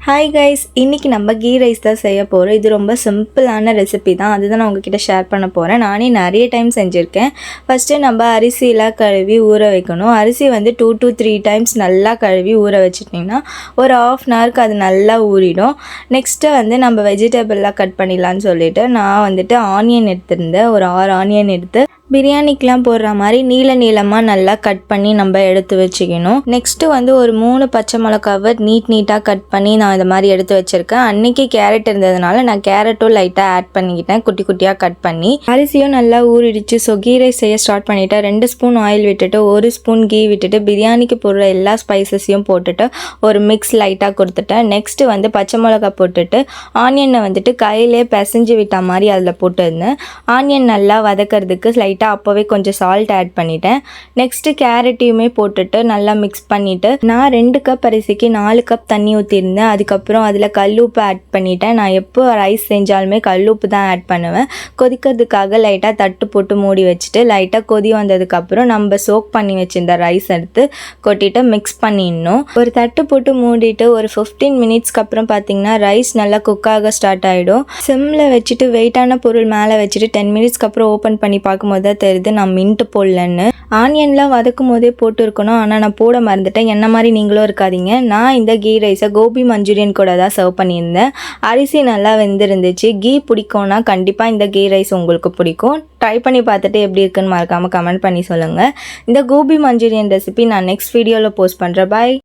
Hi guys, இன்றைக்கி நம்ம key rice தான் செய்ய போகிறோம். இது ரொம்ப சிம்பிளான ரெசிபி தான். அதுதான் நான் உங்ககிட்ட ஷேர் பண்ண போகிறேன். நானே நிறைய டைம் செஞ்சுருக்கேன். ஃபஸ்ட்டு நம்ம அரிசியெலாம் கழுவி ஊற வைக்கணும். அரிசி வந்து 2 to 3 டைம்ஸ் நல்லா கழுவி ஊற வச்சுட்டிங்கன்னா ஒரு ½ அன் ஹவருக்கு அது நல்லா ஊறிடும். நெக்ஸ்ட்டு வந்து நம்ம வெஜிடபிள்லாம் கட் பண்ணிடலான்னு சொல்லிவிட்டு நான் வந்துட்டு ஆனியன் எடுத்திருந்தேன். ஒரு 6 ஆனியன் எடுத்து பிரியாணிக்கெலாம் போடுற மாதிரி நீளமாக நல்லா கட் பண்ணி நம்ம எடுத்து வச்சுக்கணும். நெக்ஸ்ட்டு வந்து ஒரு 3 பச்சை மிளகாவை நீட்டாக கட் பண்ணி நான் இந்த மாதிரி எடுத்து வச்சுருக்கேன். அன்றைக்கி கேரட் இருந்ததுனால நான் கேரட்டும் லைட்டாக ஆட் பண்ணிக்கிட்டேன், குட்டியாக கட் பண்ணி. அரிசியும் நல்லா ஊறிடுச்சு. ஸோ கீ ரைஸ் செய்ய ஸ்டார்ட் பண்ணிவிட்டேன். 2 ஸ்பூன் ஆயில் விட்டுட்டு 1 ஸ்பூன் கீ விட்டுட்டு பிரியாணிக்கு போடுற எல்லா ஸ்பைசஸையும் போட்டுட்டு ஒரு மிக்ஸ் லைட்டாக கொடுத்துட்டேன். நெக்ஸ்ட்டு வந்து பச்சை மிளகா போட்டுட்டு ஆனியனை வந்துட்டு கையிலே பிசைஞ்சு விட்ட மாதிரி அதில் போட்டுருந்தேன். ஆனியன் நல்லா வதக்கிறதுக்கு லைட்டாக அப்போவே கொஞ்சம் சால்ட் ஆட் பண்ணிட்டேன். நெக்ஸ்ட்டு கேரட்டையுமே போட்டுட்டு நல்லா மிக்ஸ் பண்ணிவிட்டு நான் 2 கப் அரிசிக்கு 4 கப் தண்ணி ஊற்றிருந்தேன். அதுக்கப்புறம் அதில் கல்லுப்பு ஆட் பண்ணிட்டேன். நான் எப்போ ரைஸ் செஞ்சாலுமே கல்லுப்பு தான் ஆட் பண்ணுவேன். கொதிக்கிறதுக்காக லைட்டாக தட்டு போட்டு மூடி வச்சுட்டு லைட்டாக கொதி வந்ததுக்கப்புறம் நம்ம சோக் பண்ணி வச்சுருந்த ரைஸ் எடுத்து கொட்டிட்டு மிக்ஸ் பண்ணிடணும். ஒரு தட்டு போட்டு மூடிட்டு ஒரு 15 மினிட்ஸ்க்கு அப்புறம் பார்த்திங்கன்னா ரைஸ் நல்லா குக்காக ஸ்டார்ட் ஆகிடும். சிம்மில் வச்சுட்டு வெயிட்டான பொருள் மேலே வச்சுட்டு 10 மினிட்ஸ்க்கு அப்புறம் ஓப்பன் பண்ணி பார்க்கும்போது தெரியுது நான் மின்ட்டு போடலன்னு. ஆனியன்லாம் வதக்கும் போதே போட்டு இருக்கணும், ஆனால் நான் போட மறந்துட்டேன். என்ன மாதிரி நீங்களும் இருக்காதீங்க. நான் இந்த கீ ரைஸை கோபி மஞ்சூரியன் கூட தான் சர்வ் பண்ணியிருந்தேன். அரிசி நல்லா வெந்திருந்துச்சு. கீ பிடிக்கும்னா கண்டிப்பாக இந்த கீ ரைஸ் உங்களுக்கு பிடிக்கும். ட்ரை பண்ணி பார்த்துட்டு எப்படி இருக்குன்னு மறக்காமல் கமெண்ட் பண்ணி சொல்லுங்கள். இந்த கோபி மஞ்சூரியன் ரெசிபி நான் நெக்ஸ்ட் வீடியோவில் போஸ்ட் பண்ணுறேன். பாய்.